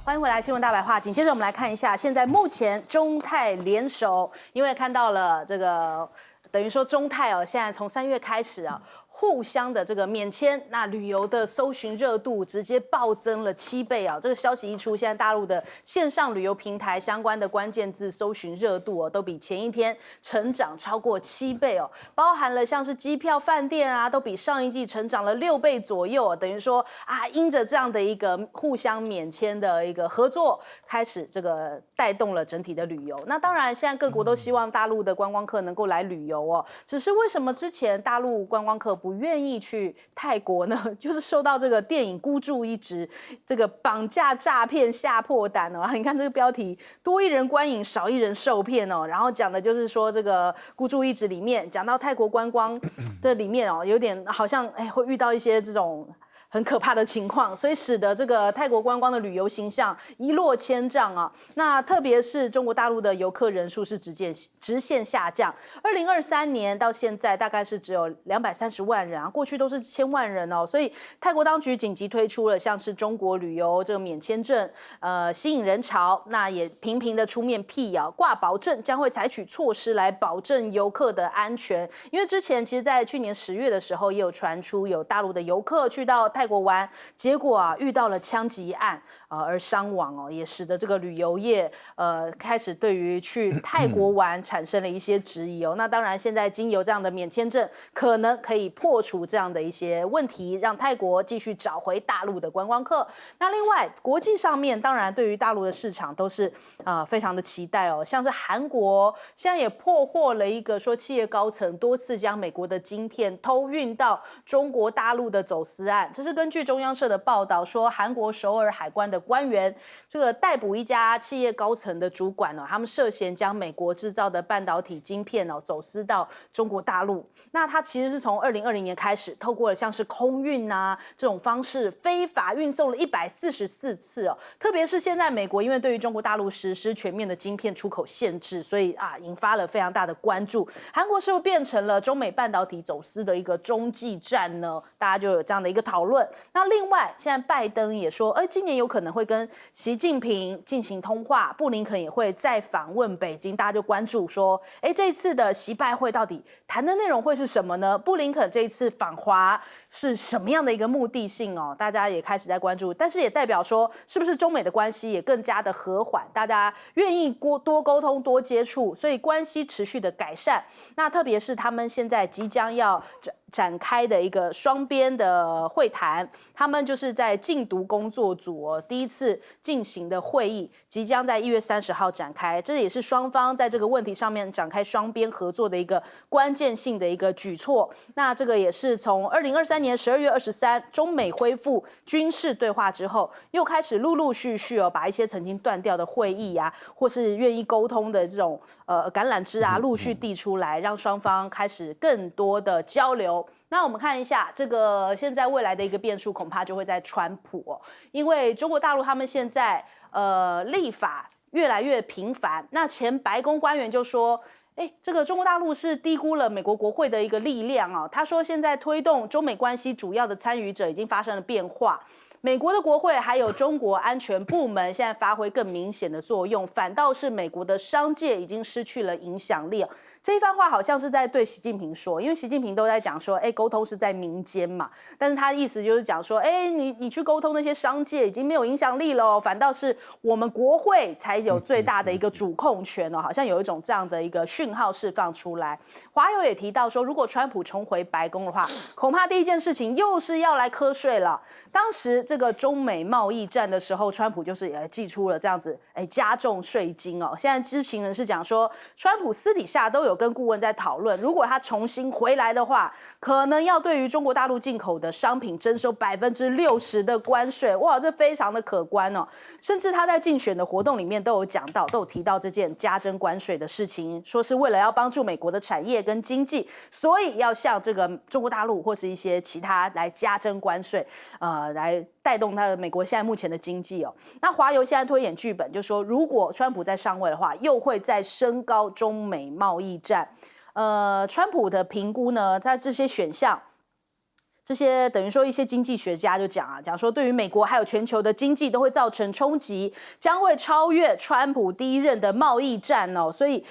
欢迎回来，新闻大白话。紧接着我们来看一下，现在目前中泰联手，因为看到了这个，等于说中泰哦，现在从3月开始啊，互相的这个免签，那旅游的搜寻热度直接暴增了7倍啊！这个消息一出，现在大陆的线上旅游平台相关的关键字搜寻热度哦，都比前一天成长超过7倍哦，包含了像是机票、饭店啊，都比上一季成长了6倍左右哦，等于说啊，因着这样的一个互相免签的一个合作，开始这个带动了整体的旅游。那当然，现在各国都希望大陆的观光客能够来旅游哦，只是为什么之前大陆观光客不愿意去泰国呢？就是受到这个电影孤注一掷，这个绑架诈骗吓破胆哦。你看这个标题，多一人观影，少一人受骗哦。然后讲的就是说这个孤注一掷里面讲到泰国观光的里面哦，有点好像会遇到一些这种很可怕的情况，所以使得这个泰国观光的旅游形象一落千丈啊。那特别是中国大陆的游客人数是直线下降，2023年到现在大概是只有230万人啊，过去都是1000万人哦。所以泰国当局紧急推出了像是中国旅游这个免签证，吸引人潮，那也频频的出面辟谣，挂保证将会采取措施来保证游客的安全。因为之前其实，在去年10月的时候，也有传出有大陆的游客去到泰国玩，结果啊遇到了枪击案而伤亡哦，也使得这个旅游业开始对于去泰国玩产生了一些质疑哦。那当然，现在经由这样的免签证，可能可以破除这样的一些问题，让泰国继续找回大陆的观光客。那另外，国际上面当然对于大陆的市场都是非常的期待哦，像是韩国现在也破获了一个说企业高层多次将美国的晶片偷运到中国大陆的走私案，这是根据中央社的报道说，韩国首尔海关的官员这个逮捕一家企业高层的主管哦，他们涉嫌将美国制造的半导体晶片哦走私到中国大陆。那他其实是从2020年开始，透过了像是空运啊这种方式，非法运送了144次哦。特别是现在美国因为对于中国大陆实施全面的晶片出口限制，所以引发了非常大的关注。韩国是不是变成了中美半导体走私的一个中继站呢？大家就有这样的一个讨论。那另外，现在拜登也说，今年有可能会跟习近平进行通话，布林肯也会再访问北京，大家就关注说，这一次的习拜会到底谈的内容会是什么呢？布林肯这一次访华是什么样的一个目的性哦？大家也开始在关注，但是也代表说，是不是中美的关系也更加的和缓，大家愿意多沟通、多接触，所以关系持续的改善。那特别是他们现在即将要展开的一个双边的会谈，他们就是在禁毒工作组第一次进行的会议，即将在1月30号展开，这也是双方在这个问题上面展开双边合作的一个关键性的一个举措。那这个也是从2023年12月23中美恢复军事对话之后，又开始陆陆续续把一些曾经断掉的会议啊，或是愿意沟通的这种橄榄枝啊，陆续递出来，让双方开始更多的交流。那我们看一下这个现在未来的一个变数，恐怕就会在川普因为中国大陆他们现在立法越来越频繁。那前白宫官员就说，这个中国大陆是低估了美国国会的一个力量他说现在推动中美关系主要的参与者已经发生了变化。美国的国会还有中国安全部门现在发挥更明显的作用，反倒是美国的商界已经失去了影响力这一番话好像是在对习近平说，因为习近平都在讲说，沟通是在民间嘛，但是他的意思就是讲说，你去沟通那些商界已经没有影响力了反倒是我们国会才有最大的一个主控权好像有一种这样的一个讯号释放出来。华友也提到说，如果川普重回白宫的话，恐怕第一件事情又是要来瞌睡了。当时这个中美贸易战的时候，川普就是也祭出了这样子，加重税金现在知情人士讲说，川普私底下都有跟顾问在讨论，如果他重新回来的话，可能要对于中国大陆进口的商品征收60%的关税。哇，这非常的可观甚至他在竞选的活动里面都有讲到，都有提到这件加征关税的事情，说是为了要帮助美国的产业跟经济，所以要向这个中国大陆或是一些其他来加征关税，来带动他的美国现在目前的经济那华邮现在推演剧本，就说如果川普在上位的话，又会再升高中美贸易战。川普的评估呢，他这些选项这些等于说一些经济学家就讲说，对于美国还有全球的经济都会造成冲击，将会超越川普第一任的贸易战哦，所以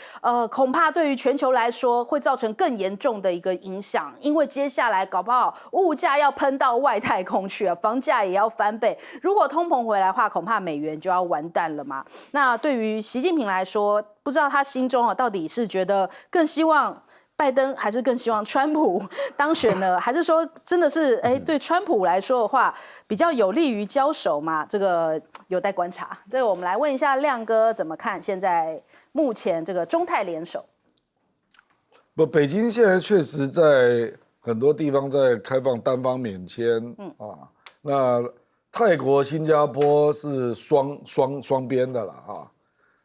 恐怕对于全球来说会造成更严重的一个影响，因为接下来搞不好物价要喷到外太空去啊，房价也要翻倍，如果通膨回来的话，恐怕美元就要完蛋了嘛。那对于习近平来说，不知道他心中到底是觉得更希望拜登还是更希望川普当选呢？还是说真的是对川普来说的话比较有利于交手嘛？这个有待观察。对，我们来问一下亮哥怎么看现在目前这个中泰联手？北京现在确实在很多地方在开放单方免签，那泰国、新加坡是双边的啦，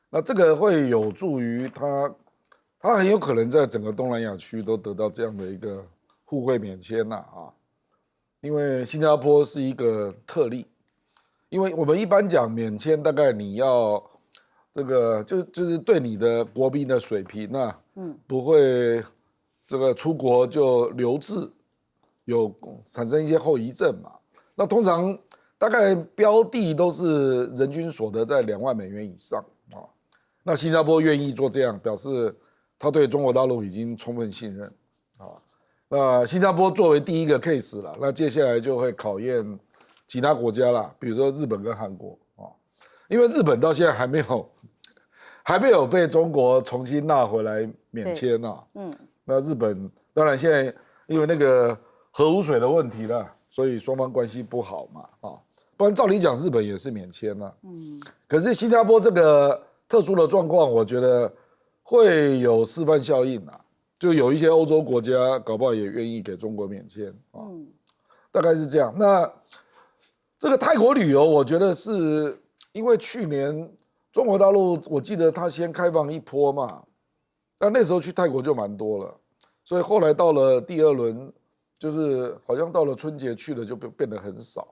那这个会有助于他很有可能在整个东南亚区都得到这样的一个互惠免签因为新加坡是一个特例，因为我们一般讲免签，大概你要这个就是对你的国民的水平不会这个出国就留置，有产生一些后遗症嘛。那通常大概标的都是人均所得在2万美元以上那新加坡愿意做这样，表示他对中国大陆已经充分信任那新加坡作为第一个 case 了，那接下来就会考验其他国家啦，比如说日本跟韩国因为日本到现在还没有被中国重新纳回来免签那日本当然现在因为那个核污水的问题了，所以双方关系不好嘛不然照理讲日本也是免签可是新加坡这个特殊的状况，我觉得会有示范效应就有一些欧洲国家搞不好也愿意给中国免签大概是这样。那这个泰国旅游，我觉得是因为去年中国大陆，我记得他先开放一波嘛，那时候去泰国就蛮多了，所以后来到了第二轮，就是好像到了春节去的就变得很少，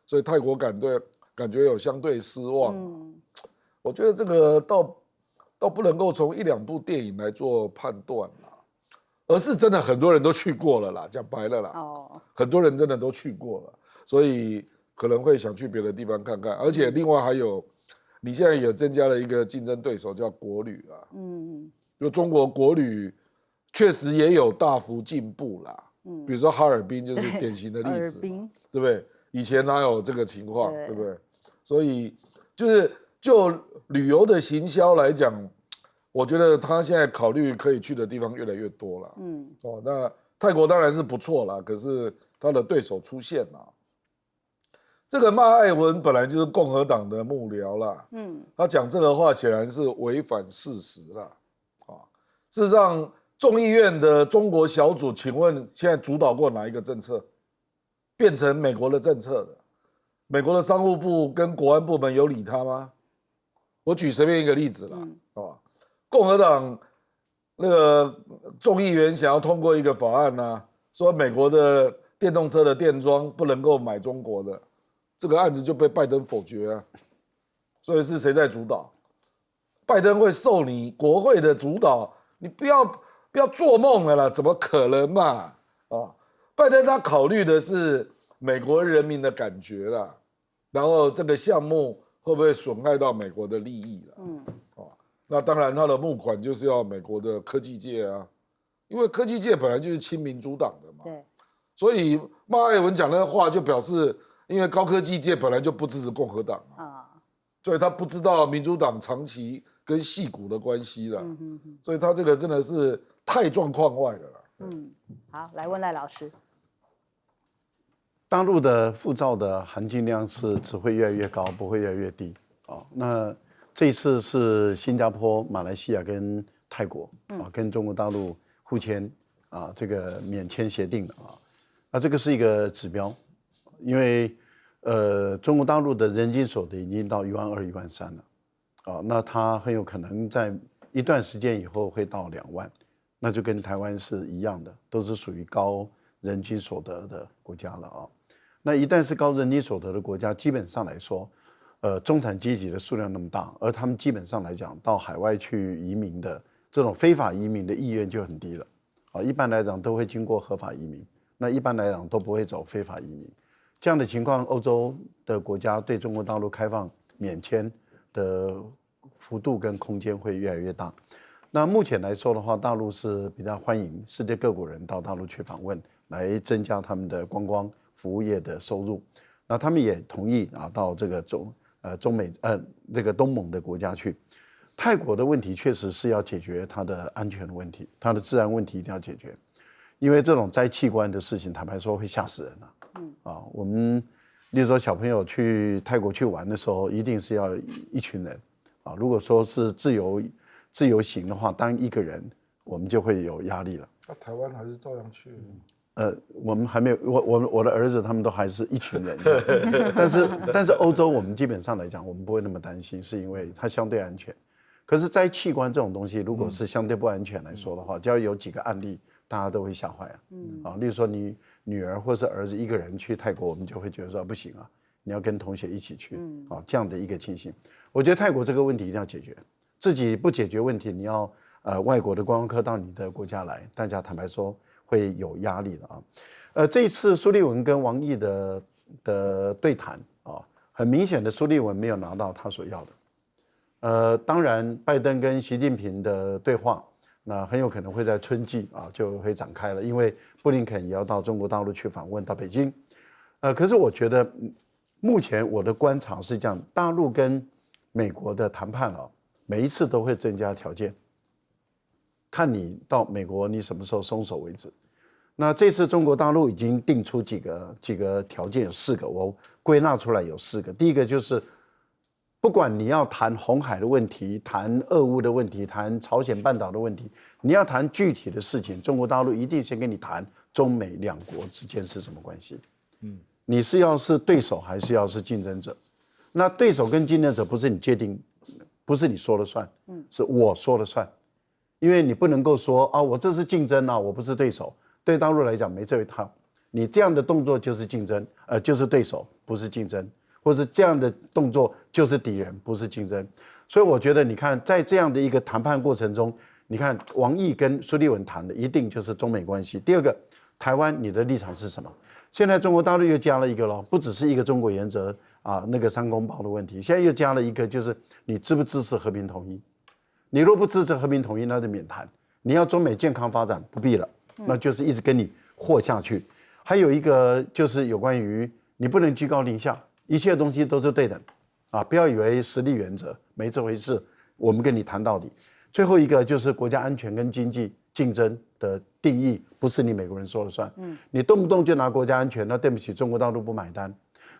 所以泰国感觉有相对失望我觉得这个倒不能够从1、2部电影来做判断而是真的很多人都去过了啦，讲白了啦很多人真的都去过了，所以可能会想去别的地方看看。而且另外还有，你现在也增加了一个竞争对手叫国旅就中国国旅确实也有大幅进步啦比如说哈尔滨就是典型的例子对不对？以前哪有这个情况，对不对？所以就旅游的行销来讲，我觉得他现在考虑可以去的地方越来越多了。那泰国当然是不错啦，可是他的对手出现了。这个马艾文本来就是共和党的幕僚啦，他讲这个话显然是违反事实啦。事实上，众议院的中国小组，请问现在主导过哪一个政策变成美国的政策的？美国的商务部跟国安部门有理他吗？我举随便一个例子啦，共和党那个众议员想要通过一个法案说美国的电动车的电桩不能够买中国的，这个案子就被拜登否决所以是谁在主导？拜登会受你国会的主导？你不要做梦了啦，怎么可能嘛？拜登他考虑的是美国人民的感觉啦，然后这个项目会不会损害到美国的利益那当然他的募款就是要美国的科技界因为科技界本来就是亲民主党的嘛，对，所以马艾文讲那话就表示，因为高科技界本来就不支持共和党所以他不知道民主党长期跟矽谷的关系了，所以他这个真的是太状况外了啦。好，来问赖老师。大陆的护照的含金量是只会越来越高，不会越来越低那这一次是新加坡、马来西亚跟泰国跟中国大陆互签这个免签协定的那这个是一个指标，因为中国大陆的人均所得已经到12000、13000了那它很有可能在一段时间以后会到2万，那就跟台湾是一样的，都是属于高人均所得的国家了那一旦是高人均所得的国家，基本上来说，中产阶级的数量那么大，而他们基本上来讲，到海外去移民的这种非法移民的意愿就很低了一般来讲都会经过合法移民，那一般来讲都不会走非法移民。这样的情况，欧洲的国家对中国大陆开放免签的幅度跟空间会越来越大。那目前来说的话，大陆是比较欢迎世界各国人到大陆去访问，来增加他们的观光服务业的收入。那他们也同意到这个这个东盟的国家去。泰国的问题确实是要解决它的安全问题，它的治安问题一定要解决，因为这种摘器官的事情，坦白说会吓死人了。我们例如说小朋友去泰国去玩的时候，一定是要一群人如果说是自由行的话，当一个人我们就会有压力了。那台湾还是照样去。我们还没有，我的儿子他们都还是一群人，但是欧洲我们基本上来讲，我们不会那么担心，是因为它相对安全。可是摘器官这种东西，如果是相对不安全来说的话，只要有几个案例，大家都会吓坏例如说你女儿或是儿子一个人去泰国，我们就会觉得说不行你要跟同学一起去这样的一个情形。我觉得泰国这个问题一定要解决，自己不解决问题，你要外国的观光客到你的国家来，大家坦白说会有压力的这一次苏立文跟王毅的对谈很明显的苏立文没有拿到他所要的。当然，拜登跟习近平的对话，那很有可能会在春季就会展开了，因为布林肯也要到中国大陆去访问，到北京。可是我觉得目前我的观察是这样，大陆跟美国的谈判每一次都会增加条件，看你到美国你什么时候松手为止。那这次中国大陆已经定出几个条件，有4个，我归纳出来有4个。第一个就是，不管你要谈红海的问题，谈俄乌的问题，谈朝鲜半岛的问题，你要谈具体的事情，中国大陆一定先跟你谈中美两国之间是什么关系。你是要是对手还是要是竞争者？那对手跟竞争者不是你界定，不是你说了算，是我说了算。因为你不能够说我这是竞争我不是对手。对大陆来讲没这一套，你这样的动作就是竞争，就是对手，不是竞争。或是这样的动作就是敌人，不是竞争。所以我觉得，你看，在这样的一个谈判过程中，你看王毅跟苏立文谈的一定就是中美关系。第二个，台湾你的立场是什么？现在中国大陆又加了一个了，不只是一个中国原则那个3公报的问题，现在又加了一个，就是你支不支持和平统一？你若不支持和平统一，那就免谈。你要中美健康发展，不必了，那就是一直跟你和下去。还有一个就是有关于你不能居高临下。一切东西都是对等不要以为实力原则没这回事，我们跟你谈到底。最后一个就是国家安全跟经济竞争的定义，不是你美国人说了算。你动不动就拿国家安全，那对不起，中国大陆不买单。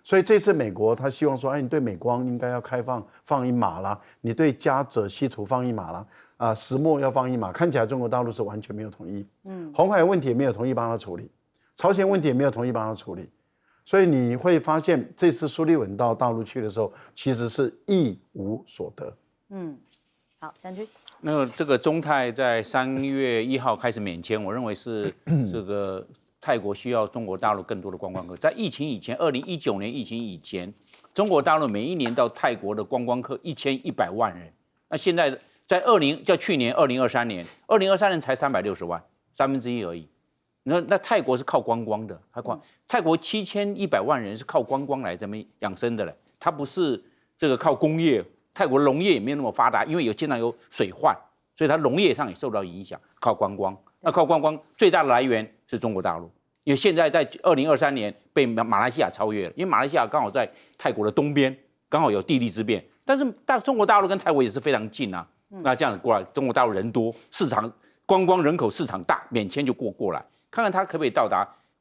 所以这次美国他希望说，你对美光应该要开放放一码啦，你对嘉泽稀土放一码啦，石墨要放一码。看起来中国大陆是完全没有同意。红海问题也没有同意帮他处理，朝鲜问题也没有同意帮他处理。所以你会发现，这次苏立文到大陆去的时候，其实是一无所得。好，将军。那这个中泰在3月1号开始免签，我认为是这个泰国需要中国大陆更多的观光客。在疫情以前，2019年疫情以前，中国大陆每一年到泰国的观光客1100万人。那现在在去年2023年才360万，1/3而已。那泰国是靠观光的，泰国7100万人是靠观光来这么养生的嘞，它不是这个靠工业。泰国农业也没有那么发达，因为经常有水患，所以它农业上也受到影响，靠观光。那靠观光最大的来源是中国大陆，因为现在在2023年被马来西亚超越了，因为马来西亚刚好在泰国的东边，刚好有地利之便。但是中国大陆跟泰国也是非常近那这样子过来，中国大陆人多，市场观光人口市场大，免签就过来。看看它可不可以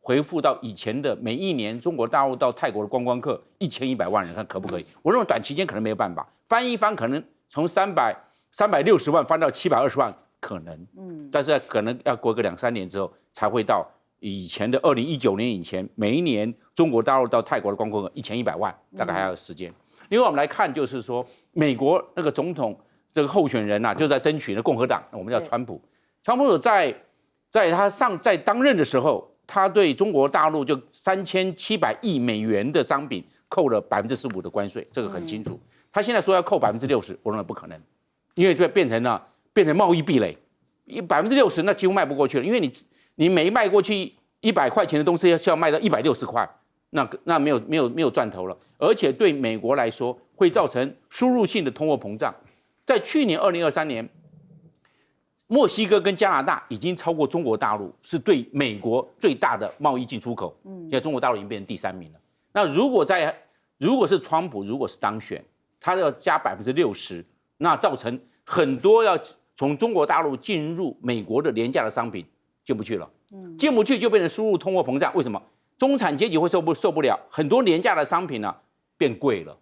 恢复到以前的每一年中国大陆到泰国的观光客1100万人，看可不可以？我认为短期间可能没有办法，翻一翻可能从360万翻到720万可能，但是可能要过个2-3年之后才会到以前的2019年以前，每一年中国大陆到泰国的观光客1100万，大概还要有时间。另外我们来看，就是说美国那个总统这个候选人就在争取的共和党，我们叫川普。川普在他在当任的时候，他对中国大陆就3700亿美元的商品扣了15%的关税，这个很清楚。他现在说要扣60%，我认为不可能，因为就变成贸易壁垒，60%那几乎迈不过去了，因为你每卖过去100块钱的东西是要卖到160块，那没有赚头了，而且对美国来说会造成输入性的通货膨胀。在去年2023年，墨西哥跟加拿大已经超过中国大陆，是对美国最大的贸易进出口。现在中国大陆已经变成第3名了。那如果是川普如果是当选，他要加60%，那造成很多要从中国大陆进入美国的廉价的商品进不去了，进不去就变成输入通货膨胀。为什么？中产阶级会受不了，很多廉价的商品变贵了。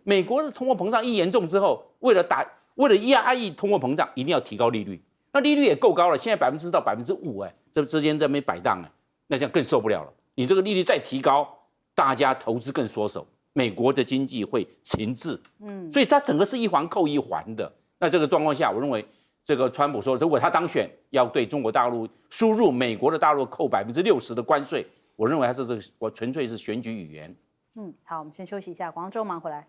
美国的通货膨胀一严重之后，为了压抑通货膨胀，一定要提高利率。那利率也够高了，现在4%到5%，这之间在那边摆荡，那这样更受不了了。你这个利率再提高，大家投资更缩手，美国的经济会停滞。所以它整个是一环扣一环的。那这个状况下，我认为这个川普说，如果他当选，要对中国大陆输入美国的大陆扣60%的关税，我认为我纯粹是选举语言。好，我们先休息一下，广告之后马上回来。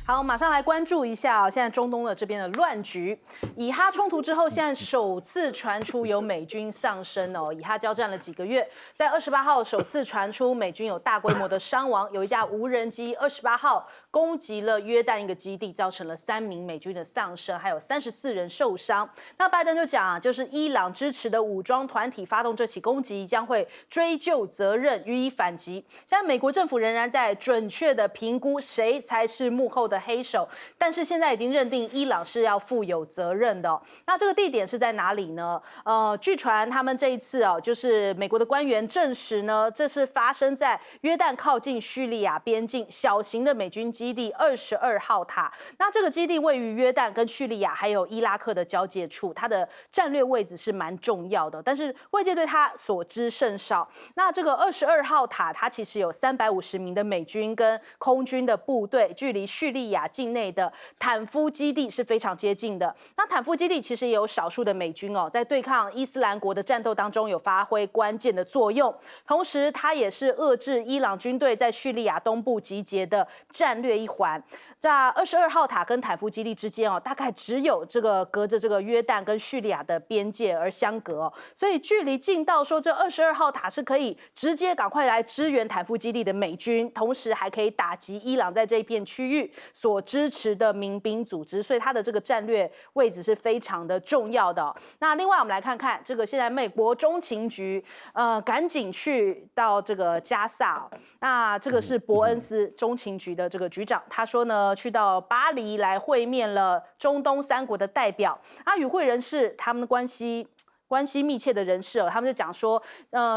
好，马上来关注一下现在中东的这边的乱局。以哈冲突之后，现在首次传出有美军丧生哦。以哈交战了几个月，在28号首次传出美军有大规模的伤亡，有一架无人机28号攻击了约旦一个基地，造成了3名美军的丧生，还有34人受伤。那拜登就讲就是伊朗支持的武装团体发动这起攻击，将会追究责任，予以反击。现在美国政府仍然在准确的评估谁才是幕后的黑手，但是现在已经认定伊朗是要负有责任的。那这个地点是在哪里呢？据传他们这一次就是美国的官员证实呢，这是发生在约旦靠近叙利亚边境小型的美军基地22号塔。那这个基地位于约旦跟叙利亚还有伊拉克的交界处，它的战略位置是蛮重要的，但是外界对它所知甚少。那这个22号塔，它其实有350名的美军跟空军的部队，距离叙利亚境内的坦夫基地是非常接近的。那坦夫基地其实也有少数的美军在对抗伊斯兰国的战斗当中有发挥关键的作用，同时它也是遏制伊朗军队在叙利亚东部集结的战略一环。在22号塔跟坦夫基地之间大概只有这个隔着这个约旦跟叙利亚的边界而相隔所以距离近到说这22号塔是可以直接赶快来支援坦夫基地的美军，同时还可以打击伊朗在这一片区域所支持的民兵组织，所以它的这个战略位置是非常的重要的那另外我们来看看这个现在美国中情局赶紧去到这个加萨那这个是伯恩斯中情局的这个局长，他说呢去到巴黎来会面了中东3国的代表与会人士他们的关系密切的人士他们就讲说，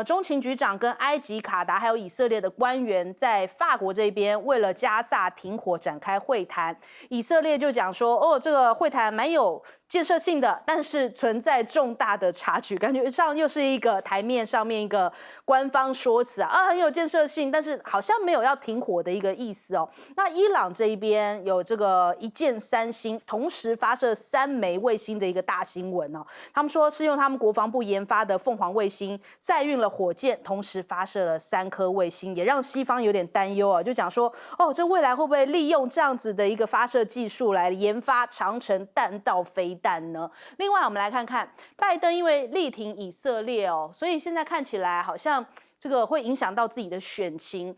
中情局长跟埃及、卡达还有以色列的官员在法国这边为了加萨停火展开会谈。以色列就讲说，这个会谈蛮有建设性的，但是存在重大的插曲，感觉上又是一个台面上面一个官方说辞很有建设性，但是好像没有要停火的一个意思那伊朗这一边有这个1箭3星，同时发射3枚卫星的一个大新闻他们说是用他们国防部研发的凤凰卫星载运了火箭，同时发射了3颗卫星，也让西方有点担忧就讲说这未来会不会利用这样子的一个发射技术来研发长程弹道飞弹呢？另外我们来看看拜登因为力挺以色列所以现在看起来好像这个会影响到自己的选情。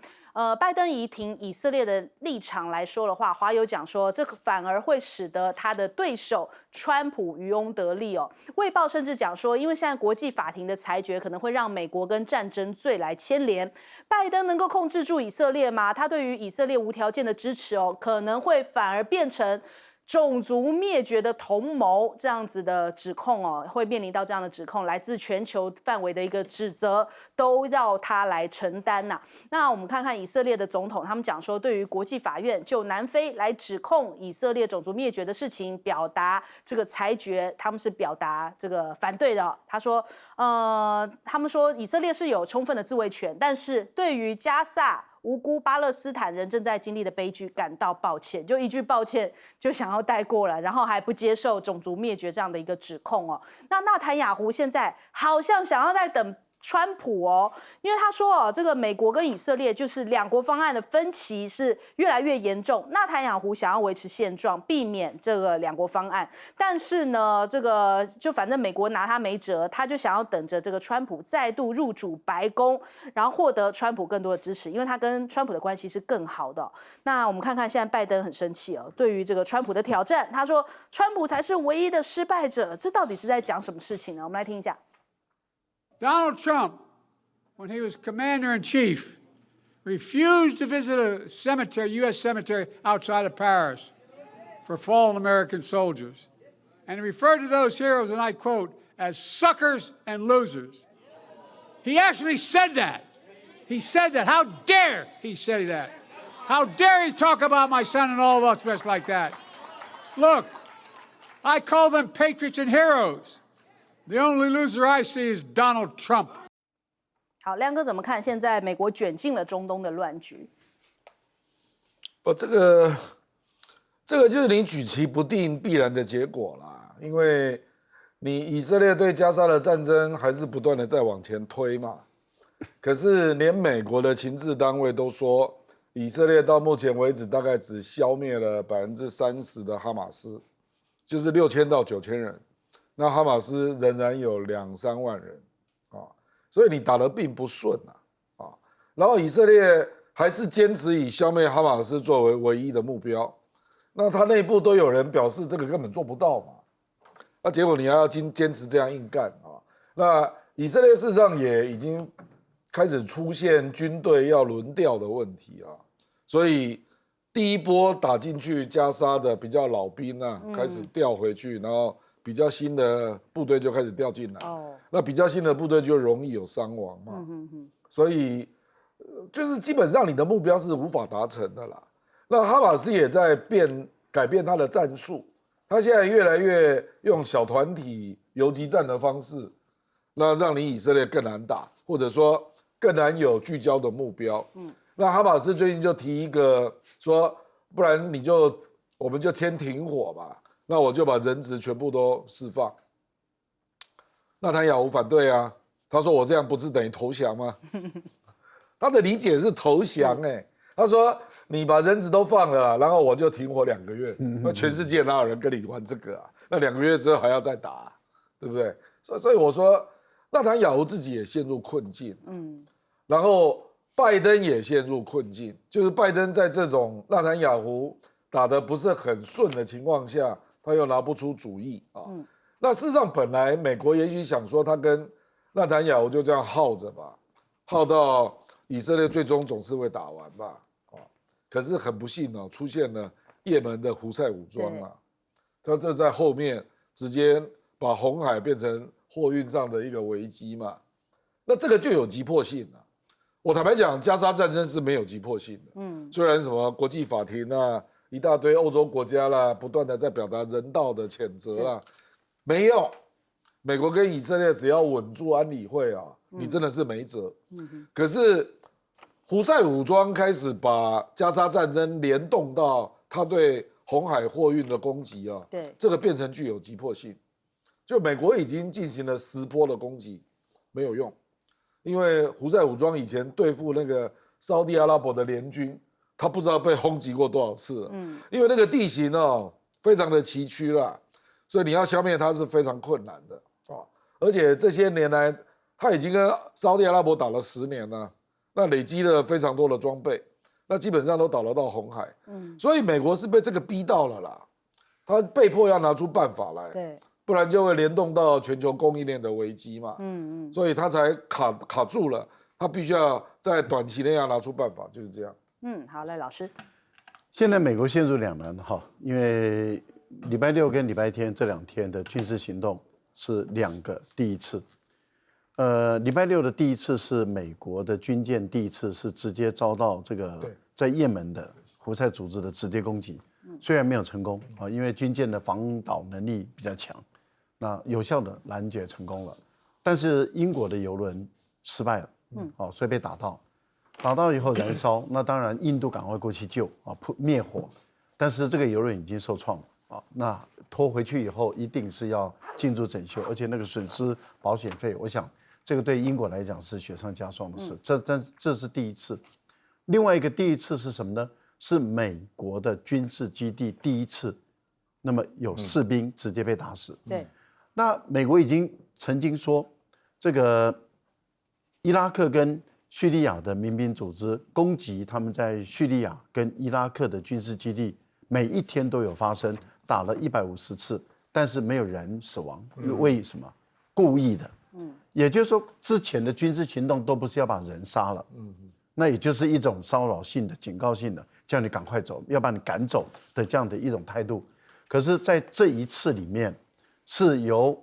拜登以挺以色列的立场来说的话，华友讲说，这反而会使得他的对手川普渔翁得利卫报甚至讲说，因为现在国际法庭的裁决可能会让美国跟战争罪来牵连，拜登能够控制住以色列吗？他对于以色列无条件的支持可能会反而变成种族灭绝的同谋这样子的指控会面临到这样的指控，来自全球范围的一个指责都要他来承担那我们看看以色列的总统，他们讲说，对于国际法院就南非来指控以色列种族灭绝的事情表达这个裁决，他们是表达这个反对的他说他们说以色列是有充分的自卫权，但是对于加萨无辜巴勒斯坦人正在经历的悲剧感到抱歉，就一句抱歉就想要带过了，然后还不接受种族灭绝这样的一个指控那纳坦雅胡现在好像想要再等川普哦，因为他说哦，这个美国跟以色列就是两国方案的分歧是越来越严重。纳坦雅胡想要维持现状，避免这个两国方案，但是呢，这个就反正美国拿他没辙，他就想要等着这个川普再度入主白宫，然后获得川普更多的支持，因为他跟川普的关系是更好的哦。那我们看看现在拜登很生气哦，对于这个川普的挑战，他说川普才是唯一的失败者，这到底是在讲什么事情呢？我们来听一下。Donald Trump, when he was commander in chief, refused to visit a cemetery, U.S. cemetery outside of Paris for fallen American soldiers. And he referred to those heroes, and I quote, as suckers and losers. He actually said that. He said that. How dare he say that? How dare he talk about my son and all of us like that? Look, I call them patriots and heroes.The only loser I see is Donald Trump. 好，亮哥怎么看？现在美国卷进了中东的乱局。这个就是你举棋不定必然的结果啦，因为你以色列对加沙的战争还是不断的在往前推嘛。可是连美国的情治单位都说，以色列到目前为止大概只消灭了30%的哈马斯，就是6000到9000人。那哈马斯仍然有2-3万人啊，所以你打得并不顺啊。然后以色列还是坚持以消灭哈马斯作为唯一的目标，那他内部都有人表示这个根本做不到嘛，那结果你还要坚持这样硬干啊。那以色列事实上也已经开始出现军队要轮调的问题啊，所以第一波打进去加沙的比较老兵啊，开始调回去，然后比较新的部队就开始调进来，那比较新的部队就容易有伤亡嘛，所以就是基本上你的目标是无法达成的啦。那哈马斯也在改变他的战术，他现在越来越用小团体游击战的方式，那让你以色列更难打，或者说更难有聚焦的目标。那哈马斯最近就提一个说，不然我们就签停火吧。那我就把人质全部都释放。纳坦雅胡反对啊，他说我这样不是等于投降吗？他的理解是投降他说你把人质都放了啦，然后我就停火2个月。那全世界哪有人跟你玩这个啊？那2个月之后还要再打，对不对？所以我说纳坦雅胡自己也陷入困境，然后拜登也陷入困境，就是拜登在这种纳坦雅胡打得不是很顺的情况下。他又拿不出主意啊，那事实上本来美国也许想说他跟纳坦雅胡就这样耗着吧，耗到以色列最终总是会打完吧，可是很不幸哦，出现了也门的胡塞武装啊，他这在后面直接把红海变成货运上的一个危机嘛，那这个就有急迫性了。我坦白讲，加沙战争是没有急迫性的，虽然什么国际法庭啊。一大堆欧洲国家啦，不断的在表达人道的谴责啦，没用。美国跟以色列只要稳住安理会啊，你真的是没辙。可是胡塞武装开始把加沙战争联动到他对红海货运的攻击啊，对，这个变成具有急迫性。就美国已经进行了10波的攻击，没有用，因为胡塞武装以前对付那个沙地阿拉伯的联军。他不知道被轰击过多少次了，因为那个地形非常的崎岖啦，所以你要消灭它是非常困难的而且这些年来，他已经跟沙特阿拉伯打了10年了，那累积了非常多的装备，那基本上都导得到红海，所以美国是被这个逼到了啦，他被迫要拿出办法来，对，不然就会联动到全球供应链的危机嘛，所以他才卡住了，他必须要在短期内要拿出办法，就是这样。好，赖老师。现在美国陷入两难哈，因为礼拜6跟礼拜天这2天的军事行动是2个第一次。礼拜6的第一次是美国的军舰第一次是直接遭到这个在也门的胡塞组织的直接攻击，虽然没有成功啊，因为军舰的防导能力比较强，那有效的拦截成功了，但是英国的油轮失败了，所以被打到以后燃烧，那当然印度赶快过去救啊，灭火，但是这个油轮已经受创了啊，那拖回去以后一定是要进驻整修，而且那个损失保险费，我想这个对英国来讲是雪上加霜的事。这是第一次。另外一个第一次是什么呢？是美国的军事基地第一次，那么有士兵直接被打死。对，那美国已经曾经说，这个伊拉克跟叙利亚的民兵组织攻击他们在叙利亚跟伊拉克的军事基地，每一天都有发生，打了150次，但是没有人死亡。为什么？故意的。也就是说，之前的军事行动都不是要把人杀了。那也就是一种骚扰性的、警告性的，叫你赶快走，要把你赶走的这样的一种态度。可是，在这一次里面，是由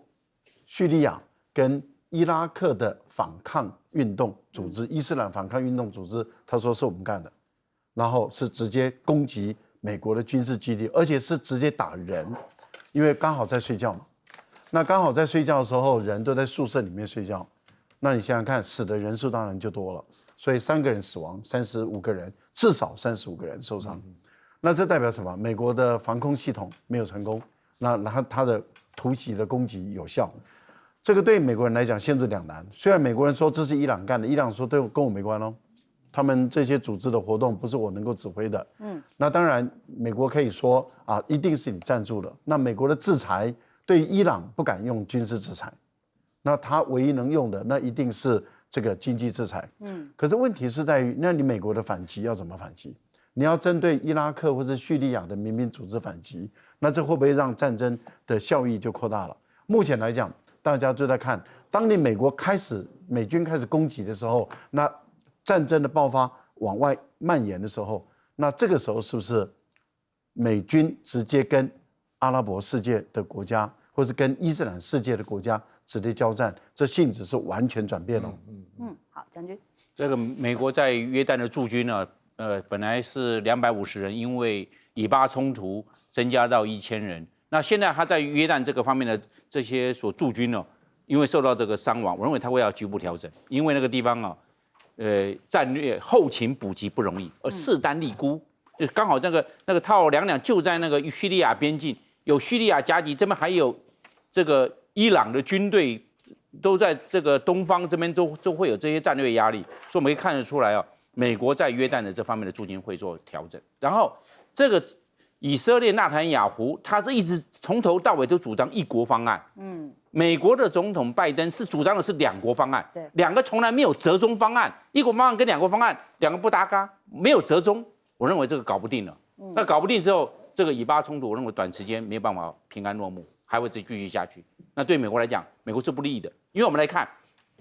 叙利亚跟伊拉克的反抗运动组织、伊斯兰反抗运动组织，他说是我们干的，然后是直接攻击美国的军事基地，而且是直接打人，因为刚好在睡觉嘛。那刚好在睡觉的时候，人都在宿舍里面睡觉，那你想想看，死的人数当然就多了。所以3个人死亡，35个人，至少35个人受伤。那这代表什么？美国的防空系统没有成功，那他的突袭的攻击有效。这个对美国人来讲陷入两难。虽然美国人说这是伊朗干的，伊朗说对跟我没关哦，他们这些组织的活动不是我能够指挥的。那当然美国可以说啊，一定是你赞助的。那美国的制裁对伊朗不敢用军事制裁，那他唯一能用的那一定是这个经济制裁。可是问题是在于，那你美国的反击要怎么反击？你要针对伊拉克或者叙利亚的民兵组织反击，那这会不会让战争的效益就扩大了？目前来讲，大家就在看，当你美军开始攻击的时候，那战争的爆发往外蔓延的时候，那这个时候是不是美军直接跟阿拉伯世界的国家，或是跟伊斯兰世界的国家直接交战，这性质是完全转变了。好，将军。这个美国在约旦的驻军呢，本来是250人，因为以巴冲突增加到1000人。那现在他在约旦这个方面的这些所驻军呢，因为受到这个伤亡，我认为他会要局部调整，因为那个地方啊，战略后勤补给不容易，而势单力孤，就刚好那个套2两就在那个叙利亚边境，有叙利亚夹击，这边还有这个伊朗的军队。都在这个东方这边都会有这些战略压力，所以我们可以看得出来啊，美国在约旦的这方面的驻军会做调整。然后这个以色列纳坦雅胡，他是一直从头到尾都主张一国方案。美国的总统拜登是主张的是2国方案，对，2个从来没有折中方案，一国方案跟2国方案2个不搭嘎，没有折中，我认为这个搞不定了。那搞不定之后，这个以巴冲突，我认为短时间没有办法平安落幕，还会继续下去。那对美国来讲，美国是不利的，因为我们来看，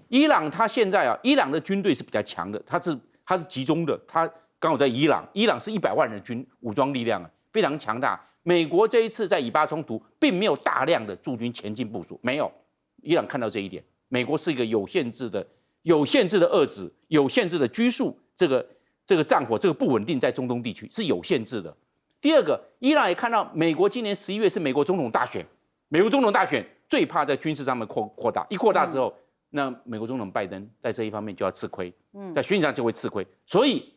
伊朗它现在啊，伊朗的军队是比较强的，它是集中的，它刚好在伊朗是100万人的武装力量啊，非常强大。美国这一次在以巴冲突，并没有大量的驻军前进部署，没有。伊朗看到这一点，美国是一个有限制的遏制、有限制的拘束这个战火，这个不稳定在中东地区是有限制的。第二个，伊朗也看到美国今年11月是美国总统大选，美国总统大选最怕在军事上面扩大，一扩大之后，那美国总统拜登在这一方面就要吃亏，在选举上就会吃亏，所以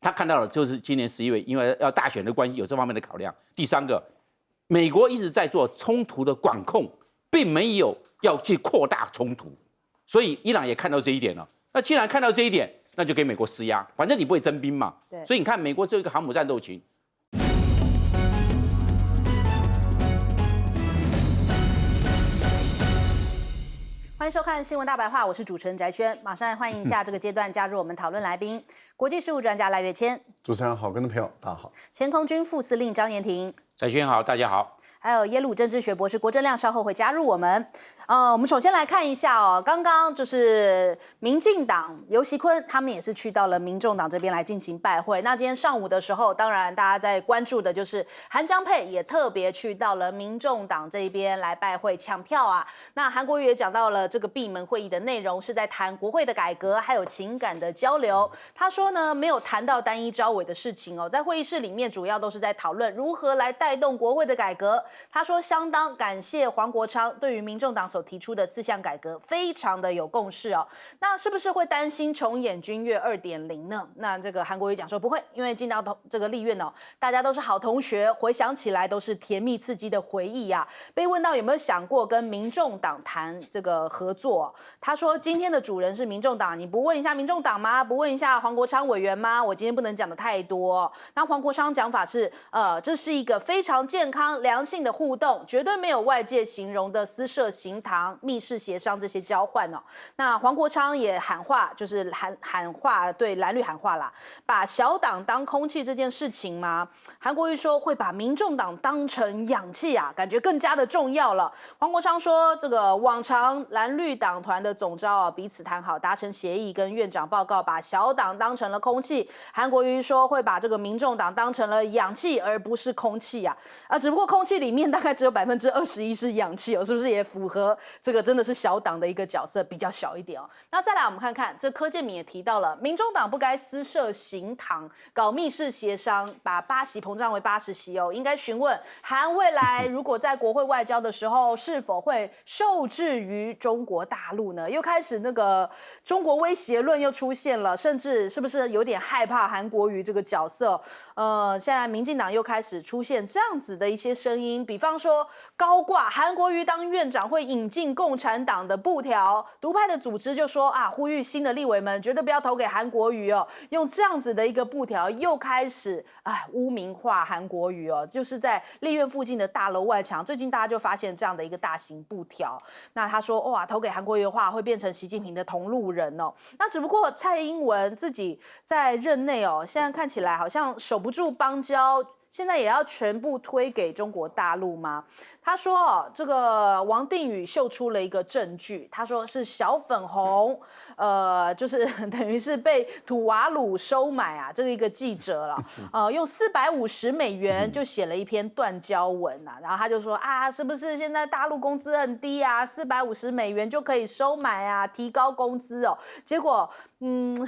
他看到了就是今年11月，因为要大选的关系，有这方面的考量。第三个，美国一直在做冲突的管控，并没有要去扩大冲突，所以伊朗也看到这一点了。那既然看到这一点，那就给美国施压，反正你不会征兵嘛。对，所以你看，美国这个航母战斗群。欢迎收看《新闻大白话》，我是主持人翟轩，马上来欢迎一下这个阶段加入我们讨论来宾，国际事务专家赖岳谦，主持人好，观众朋友大家好，前空军副司令张延廷，翟轩好，大家好，还有耶鲁政治学博士郭正亮，稍后会加入我们。我们首先来看一下哦，刚刚就是民进党游锡堃他们也是去到了民众党这边来进行拜会。那今天上午的时候，当然大家在关注的就是韩江佩也特别去到了民众党这边来拜会抢票啊。那韩国瑜也讲到了这个闭门会议的内容是在谈国会的改革，还有情感的交流。他说呢，没有谈到单一招委的事情哦，在会议室里面主要都是在讨论如何来带动国会的改革。他说相当感谢黄国昌对于民众党所所提出的4项改革非常的有共识哦。那是不是会担心重演军乐2.0呢？那这个韩国瑜讲说不会，因为进到这个立院哦，大家都是好同学，回想起来都是甜蜜刺激的回忆啊。被问到有没有想过跟民众党谈这个合作，他说今天的主人是民众党，你不问一下民众党吗？不问一下黄国昌委员吗？我今天不能讲的太多。那黄国昌讲法是，这是一个非常健康良性的互动，绝对没有外界形容的私设行堂、密室协商这些交换哦。那黄国昌也喊话，就是喊话对蓝绿喊话啦，把小党当空气这件事情吗？韩国瑜说会把民众党当成氧气啊，感觉更加的重要了。黄国昌说，这个往常蓝绿党团的总召啊，彼此谈好，达成协议，跟院长报告，把小党当成了空气。韩国瑜说会把这个民众党当成了氧气，而不是空气啊。只不过空气里面大概只有21%是氧气哦，是不是也符合这个真的是小党的一个角色比较小一点哦？那再来我们看看，这柯建铭也提到了，民众党不该私设行堂，搞密室协商，把8席膨胀为80席哦，应该询问韩未来如果在国会外交的时候，是否会受制于中国大陆呢？又开始那个中国威胁论又出现了，甚至是不是有点害怕韩国瑜这个角色？现在民进党又开始出现这样子的一些声音，比方说高挂韩国瑜当院长会引进共产党的布条，独派的组织就说啊，呼吁新的立委们绝对不要投给韩国瑜哦，用这样子的一个布条又开始污名化韩国瑜哦，就是在立院附近的大楼外墙，最近大家就发现这样的一个大型布条，那他说哇，投给韩国瑜的话会变成习近平的同路人哦，那只不过蔡英文自己在任内哦，现在看起来好像守不住邦交，现在也要全部推给中国大陆吗？他说这个王定宇秀出了一个证据，他说是小粉红，就是等于是被土瓦鲁收买啊，这个一个记者了，用$450就写了一篇断交文啊，然后他就说啊，是不是现在大陆工资很低啊，$450就可以收买啊，提高工资哦，结果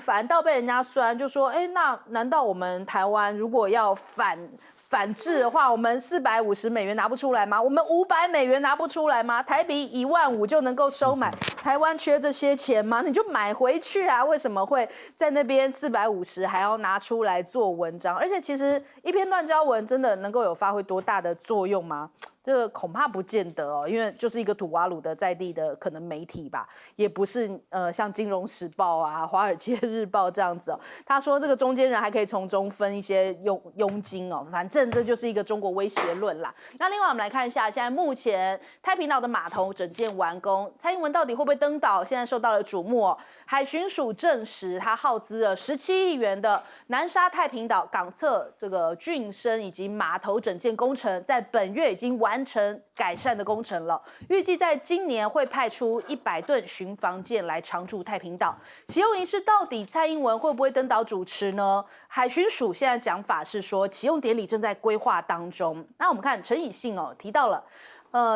反倒被人家酸，就说那难道我们台湾如果要反制的话，我们$450拿不出来吗？我们$500拿不出来吗？台币15000就能够收买？台湾缺这些钱吗？你就买回去啊！为什么会在那边450还要拿出来做文章？而且其实一篇断交文真的能够有发挥多大的作用吗？这个恐怕不见得哦，因为就是一个土瓦鲁的在地的可能媒体吧，也不是像《金融时报》啊、《华尔街日报》这样子哦。他说这个中间人还可以从中分一些佣金哦，反正这就是一个中国威胁论啦。那另外我们来看一下，现在目前太平岛的码头整建完工，蔡英文到底会不会登岛？现在受到了瞩目哦。海巡署证实，他耗资了17亿元的南沙太平岛港侧这个浚深以及码头整建工程，在本月已经完成改善的工程了，预计在今年会派出100吨巡防舰来常驻太平岛。启用仪式到底蔡英文会不会登岛主持呢？海巡署现在讲法是说，启用典礼正在规划当中。那我们看陈以信提到了。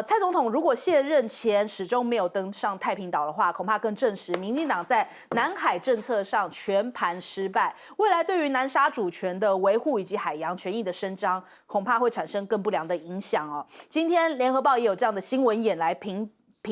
蔡总统如果卸任前始终没有登上太平岛的话，恐怕更证实民进党在南海政策上全盘失败。未来对于南沙主权的维护以及海洋权益的伸张，恐怕会产生更不良的影响哦。今天联合报也有这样的新闻眼来评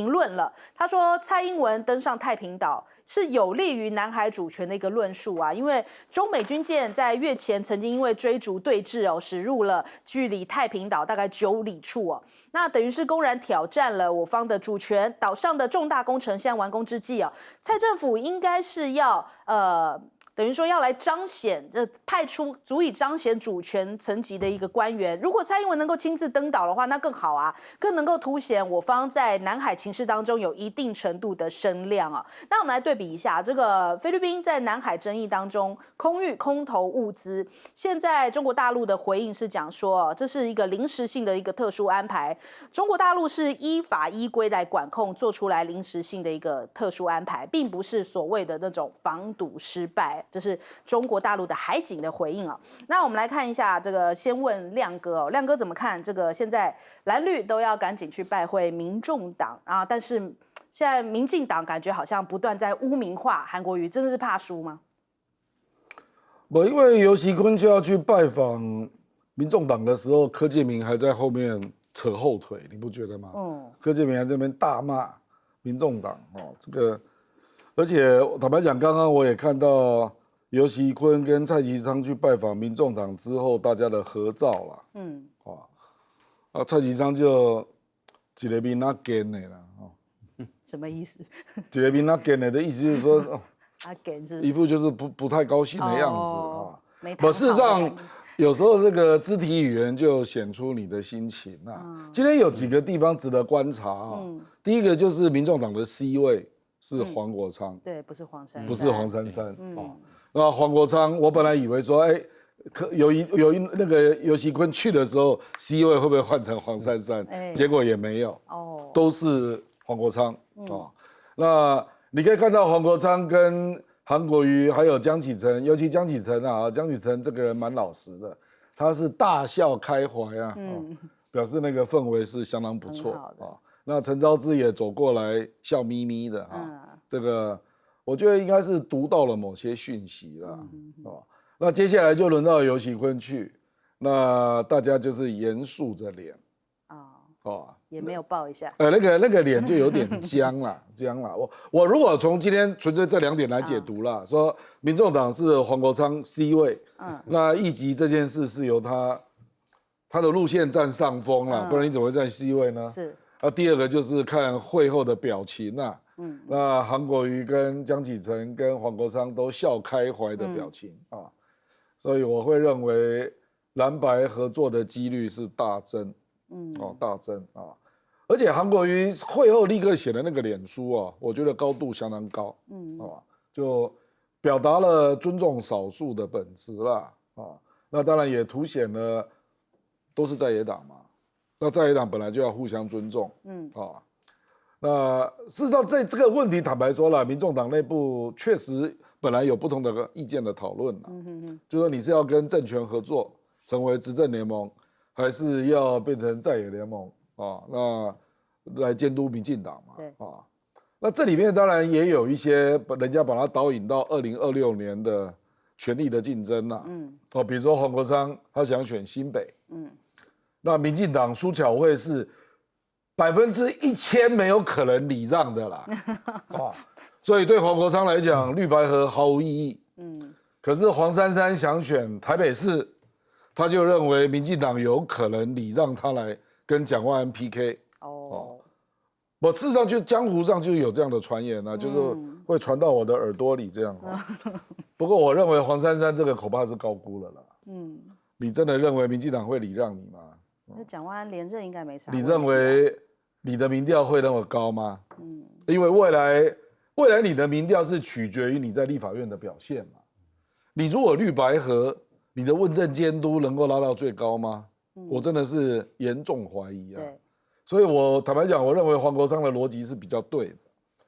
论了，他说蔡英文登上太平岛是有利于南海主权的一个论述啊，因为中美军舰在月前曾经因为追逐对峙驶入了距离太平岛大概9里处哦，那等于是公然挑战了我方的主权。岛上的重大工程现在完工之际蔡政府应该是要等于说要来彰显，派出足以彰显主权层级的一个官员。如果蔡英文能够亲自登岛的话，那更好啊，更能够凸显我方在南海情势当中有一定程度的声量啊。那我们来对比一下，这个菲律宾在南海争议当中空域空投物资，现在中国大陆的回应是讲说，这是一个临时性的一个特殊安排，中国大陆是依法依规来管控，做出来临时性的一个特殊安排，并不是所谓的那种防堵失败。这是中国大陆的海警的回应啊。那我们来看一下这个，先问亮哥亮哥怎么看这个？现在蓝绿都要赶紧去拜会民众党啊，但是现在民进党感觉好像不断在污名化韩国瑜，真的是怕输吗？不，因为游锡堃就要去拜访民众党的时候，柯建铭还在后面扯后腿，你不觉得吗？柯建铭还在那边大骂民众党哦，这个，而且坦白讲，刚刚我也看到游锡堃跟蔡其昌去拜访民众党之后，大家的合照啦，蔡其昌就一个面那见的啦，什么意思？一个面那见的意思就是说，他给是一副就是不太高兴的样子啊。没谈好的事实上感觉，有时候这个肢体语言就显出你的心情啊。今天有几个地方值得观察啊。第一个就是民众党的 C 位是黄国昌，对，不是黄珊珊，不是黄珊珊哦。那黄国昌，我本来以为说，哎，有那个游锡堃去的时候 ，C 位会不会换成黄珊珊？结果也没有，都是黄国昌哦。那你可以看到黄国昌跟韩国瑜还有江启臣，尤其江启臣啊，江启臣这个人蛮老实的，他是大笑开怀啊，表示那个氛围是相当不错啊。那陈昭之也走过来笑眯眯的啊，这个我觉得应该是读到了某些讯息了哦。那接下来就轮到游锡堃去，那大家就是严肃着脸也没有抱一下，那个脸就有点僵了，僵了。我如果从今天纯粹这2点来解读啦，说民众党是黄国昌 C 位，那议席这件事是由他的路线占上风了，不然你怎么会在 C 位呢？是。第二个就是看会后的表情啊，那韩国瑜跟江启臣跟黄国昌都笑开怀的表情啊，所以我会认为蓝白合作的几率是大增。大增啊！而且韩国瑜会后立刻写的那个脸书啊，我觉得高度相当高，就表达了尊重少数的本质啦，那当然也凸显了都是在野党嘛，那在野党本来就要互相尊重，那事实上这个问题坦白说了，民众党内部确实本来有不同的意见的讨论就说你是要跟政权合作，成为执政联盟。还是要变成在野联盟啊？那来监督民进党嘛？对啊，那这里面当然也有一些人家把它导引到2026年的权力的竞争啦。比如说黄国昌他想选新北，那民进党苏巧慧是1000%没有可能礼让的啦，所以对黄国昌来讲，绿白合毫无意义。可是黄珊珊想选台北市。他就认为民进党有可能礼让他来跟蒋万安 PK 我事实上就江湖上就有这样的传言啊，就是会传到我的耳朵里这样不过我认为黄珊珊这个恐怕是高估了啦。你真的认为民进党会礼让你吗？那蒋万安连任应该没啥。你认为你的民调会那么高吗？因为未来你的民调是取决于你在立法院的表现嘛。你如果绿白合。你的问政监督能够拉到最高吗？我真的是严重怀疑啊。所以我坦白讲，我认为黄国昌的逻辑是比较对的，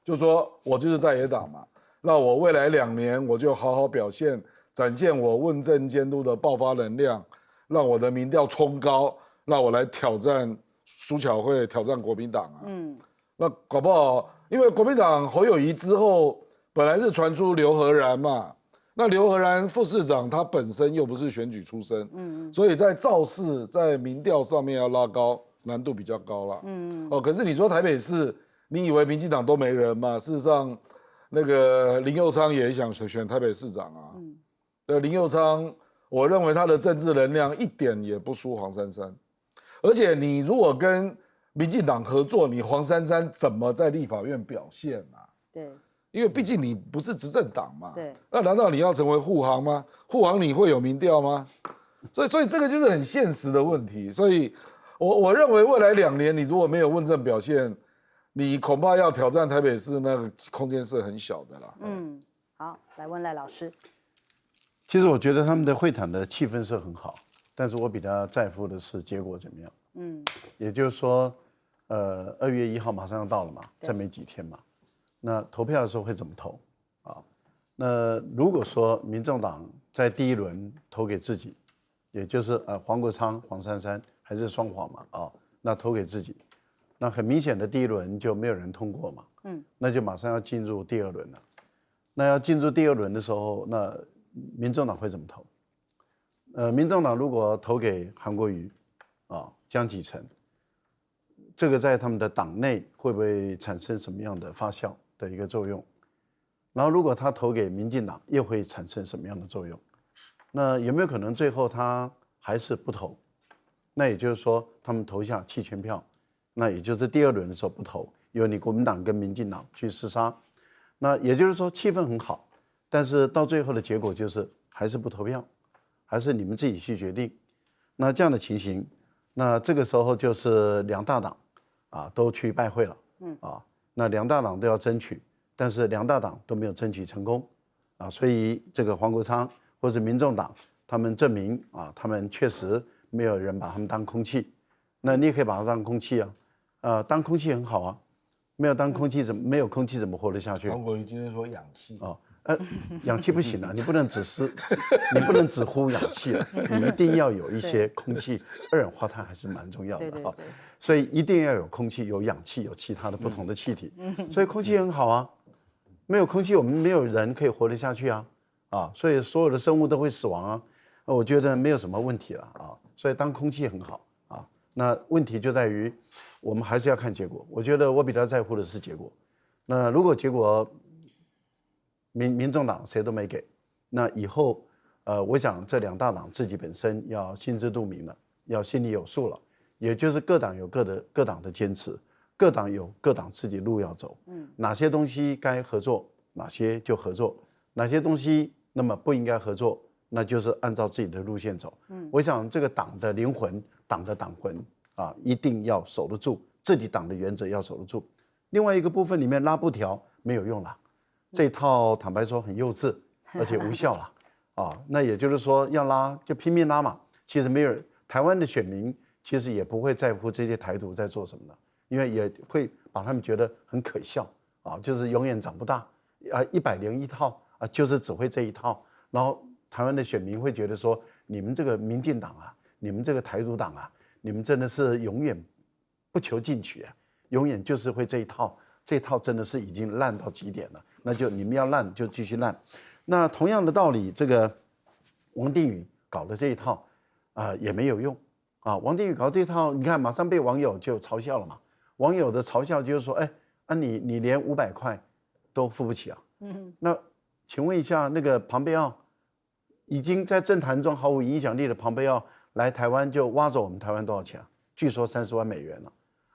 就是说我就是在野党嘛，那我未来2年我就好好表现，展现我问政监督的爆发能量，让我的民调冲高，让我来挑战苏巧慧，挑战国民党啊。那搞不好，因为国民党侯友宜之后，本来是传出刘和然嘛。那刘和然副市长他本身又不是选举出身，所以在造势在民调上面要拉高难度比较高啦。可是你说台北市，你以为民进党都没人吗？事实上，那个林右昌也想选台北市长啊。林右昌，我认为他的政治能量一点也不输黄珊珊，而且你如果跟民进党合作，你黄珊珊怎么在立法院表现啊？对。因为毕竟你不是执政党嘛，对，那难道你要成为护航吗？护航你会有民调吗？所以这个就是很现实的问题。所以我认为未来2年你如果没有问政表现，你恐怕要挑战台北市那个空间是很小的啦。好，来问赖老师。其实我觉得他们的会谈的气氛是很好，但是我比较在乎的是结果怎么样。也就是说，2月1号马上要到了嘛，再没几天嘛。那投票的时候会怎么投啊？那如果说民众党在第1轮投给自己，也就是黄国昌、黄珊珊还是双黄嘛那投给自己，那很明显的第1轮就没有人通过嘛，那就马上要进入第2轮了。那要进入第2轮的时候，那民众党会怎么投？民众党如果投给韩国瑜江启臣，这个在他们的党内会不会产生什么样的发酵的一个作用？然后如果他投给民进党，又会产生什么样的作用？那有没有可能最后他还是不投？那也就是说，他们投下弃权票，那也就是第2轮的时候不投，由你国民党跟民进党去厮杀。那也就是说气氛很好，但是到最后的结果就是还是不投票，还是你们自己去决定。那这样的情形，那这个时候就是2大党啊都去拜会了，那2大党都要争取，但是2大党都没有争取成功啊，所以这个黄国昌或是民众党，他们证明啊，他们确实没有人把他们当空气。那你也可以把它当空气啊，当空气很好啊，没有空气怎么活得下去？黄国瑜今天说氧气哦，氧气不行啊，你不能只呼氧气了，你一定要有一些空气，二氧化碳还是蛮重要的啊，所以一定要有空气、有氧气、有其他的不同的气体，所以空气很好啊，没有空气我们没有人可以活得下去啊，所以所有的生物都会死亡啊，我觉得没有什么问题了啊，所以当空气很好啊，那问题就在于我们还是要看结果，我觉得我比较在乎的是结果，那如果结果民众党谁都没给，那以后，我想这2大党自己本身要心知肚明了，要心里有数了，也就是各党有各党的坚持，各党有各党自己路要走，哪些东西该合作，哪些就合作，哪些东西那么不应该合作，那就是按照自己的路线走。我想这个党的灵魂，党的党魂啊，一定要守得住，自己党的原则要守得住。另外一个部分里面拉布条没有用了。这套坦白说很幼稚，而且无效了那也就是说要拉就拼命拉嘛。其实没有台湾的选民其实也不会在乎这些台独在做什么的，因为也会把他们觉得很可笑就是永远长不大101套就是只会这一套。然后台湾的选民会觉得说，你们这个民进党你们这个台独党你们真的是永远不求进取永远就是会这一套。这套真的是已经烂到极点了，那就你们要烂就继续烂。那同样的道理，这个王定宇搞的这一套也没有用王定宇搞这一套，你看马上被网友就嘲笑了嘛。网友的嘲笑就是说，你连500块都付不起啊？那请问一下，那个庞贝奥已经在政坛中毫无影响力的庞贝奥来台湾就挖走我们台湾多少钱据说30万美元了。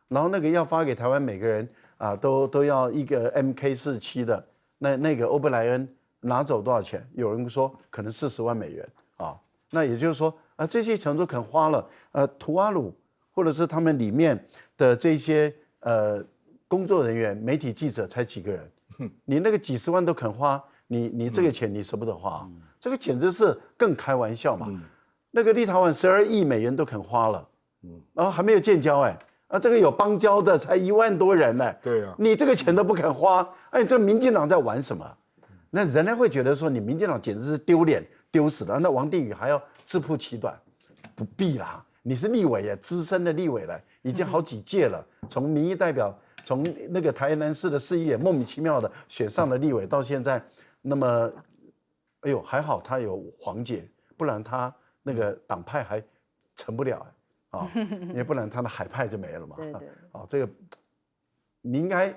然后那个要发给台湾每个人都要一个 MK47的，那个欧布莱恩拿走多少钱？有人说可能40万美元那也就是说这些钱都肯花了图瓦鲁或者是他们里面的这些工作人员、媒体记者才几个人，你那个几十万都肯花，你这个钱你舍不得花这个简直是更开玩笑嘛。那个立陶宛12亿美元都肯花了，然后还没有建交这个有邦交的才1万多人呢，对啊，你这个钱都不肯花，这民进党在玩什么？那人家会觉得说你民进党简直是丢脸丢死了，那王定宇还要自曝其短，不必啦，你是立委资深的立委了，已经好几届了，从民意代表，从那个台南市的市议员莫名其妙的选上了立委，到现在，那么，还好他有黄姐，不然他那个党派还成不了因为不然他的海派就没了嘛。对，这个你应该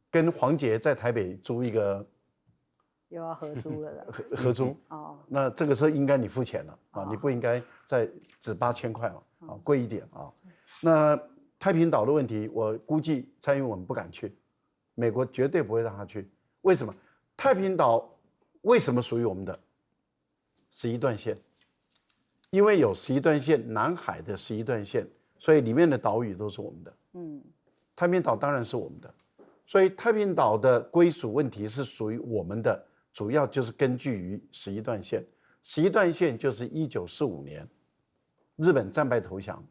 跟黄杰在台北租一个，又要合租了的。合租那这个时候应该你付钱了你不应该再只8000块了贵一点那太平岛的问题，我估计蔡英文不敢去，美国绝对不会让他去。为什么？太平岛为什么属于我们的11段线？因为有11段线，南海的11段线，所以里面的岛屿都是我们的。太平岛当然是我们的，所以太平岛的归属问题是属于我们的，主要就是根据于11段线。11段线就是1945年日本战败投降，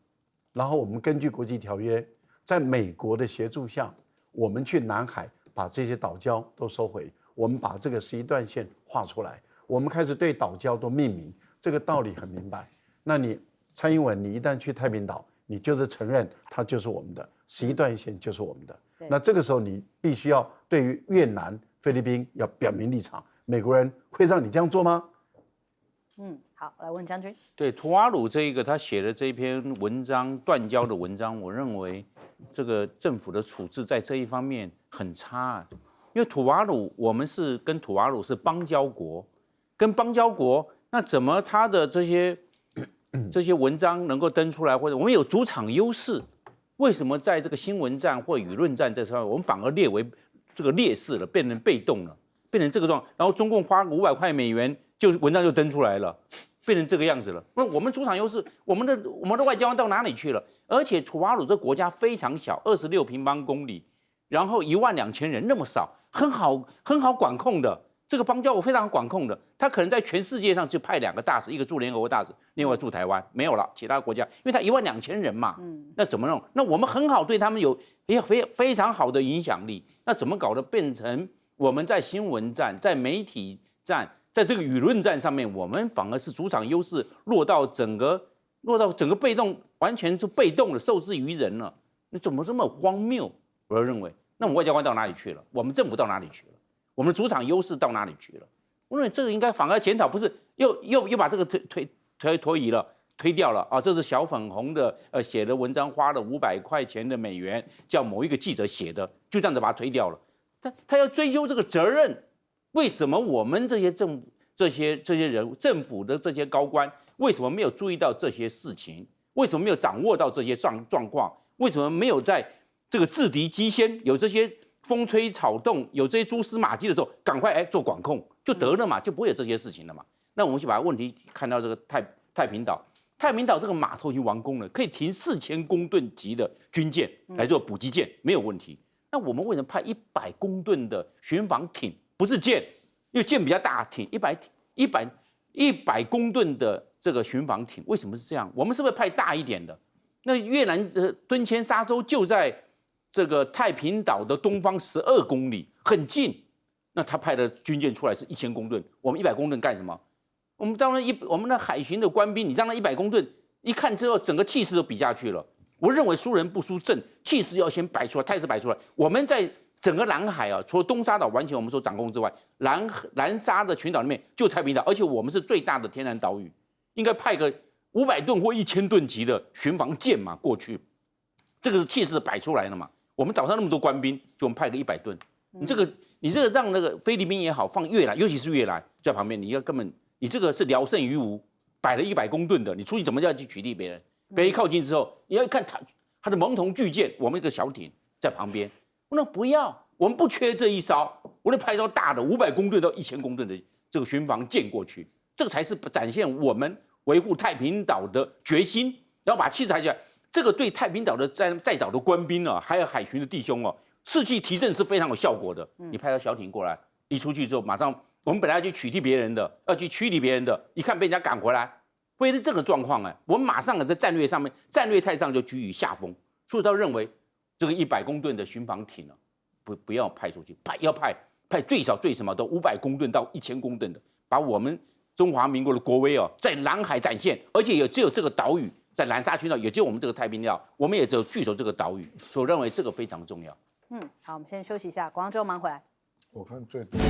然后我们根据国际条约，在美国的协助下，我们去南海把这些岛礁都收回，我们把这个11段线画出来，我们开始对岛礁都命名，这个道理很明白。那你蔡英文，你一旦去太平岛，你就是承认它就是我们的11段线就是我们的。那这个时候你必须要对于越南、菲律宾要表明立场。美国人会让你这样做吗？好，来问将军。对，图瓦鲁这一个他写的这篇文章，断交的文章，我认为这个政府的处置在这一方面很差啊。因为图瓦鲁，我们是跟图瓦鲁是邦交国，跟邦交国，那怎么他的这些文章能够登出来，或者我们有主场优势？为什么在这个新闻战或舆论战这上面，我们反而列为这个劣势了，变成被动了，变成这个状况？然后中共花个500块美元，文章就登出来了，变成这个样子了。那我们主场优势，我们的外交到哪里去了？而且图瓦鲁这个国家非常小，26平方公里，然后12000人，那么少，很好管控的。这个邦交国非常好管控的，他可能在全世界上就派2个大使，一个驻联合国大使，另外驻台湾，没有了其他国家，因为他12000人嘛，那怎么弄？那我们很好，对他们有非常好的影响力，那怎么搞得变成我们在新闻战、在媒体战、在这个舆论战上面，我们反而是主场优势落到整个被动，完全就被动的受制于人了？你怎么这么荒谬？我认为，那我们外交官到哪里去了？我们政府到哪里去了？我们的主场优势到哪里去了？我认为这个应该反而检讨，不是又把这个推掉了啊！这是小粉红的写的文章，花了500块钱的美元，叫某一个记者写的，就这样子把它推掉了。他要追究这个责任，为什么我们这些人物、政府的这些高官，为什么没有注意到这些事情？为什么没有掌握到这些状况？为什么没有在这个制敌机先，有这些风吹草动，有这些蛛丝马迹的时候，赶快做管控就得了嘛，就不会有这些事情了嘛。那我们就把问题看到这个太平岛，太平岛这个码头已经完工了，可以停4000公吨级的军舰来做补给舰，没有问题。那我们为什么派100公吨的巡防艇？不是舰，因为舰比较大，艇100公吨的这个巡防艇，为什么是这样？我们是不是派大一点的？那越南的敦谦沙洲就在这个太平岛的东方12公里，很近。那他派的军舰出来是1000公吨，我们100公吨干什么？我们当然我们的海巡的官兵，你让他100公吨，一看之后整个气势都比下去了。我认为输人不输阵，气势要先摆出来，态势摆出来。我们在整个南海啊，除了东沙岛完全我们所掌控之外，南沙的群岛里面就太平岛，而且我们是最大的天然岛屿，应该派个500吨或1000吨级的巡防舰嘛过去，这个是气势摆出来了嘛。我们岛上那么多官兵，就我们派个100吨，你这个让那个菲律宾也好，放越南，尤其是越南在旁边，你这个是聊胜于无，摆了100公吨的，你出去怎么样去取缔别人？别人一靠近之后，你要看他的蒙头巨舰，我们一个小艇在旁边，我说不要，我们不缺这一艘，我得派一艘大的500公吨到1000公吨的这个巡防舰过去，这个才是展现我们维护太平岛的决心，然后把气势抬起来。这个对太平岛的在岛的官兵啊，还有海巡的弟兄哦，士气提振是非常有效果的。你派条小艇过来，一出去之后，马上我们本来要去取缔别人的，要去驱离别人的，一看被人家赶回来，会是这个状况哎，我们马上在战略态上就居于下风。所以他认为这个100公吨的巡防艇啊，不要派出去，要派最少都500公吨到1000公吨的，把我们中华民国的国威哦，在南海展现，而且也只有这个岛屿。在南沙群岛，也就我们这个太平岛，我们也只有据守这个岛屿，所以我认为这个非常重要。好，我们先休息一下，广告之后马上回来。我看最多。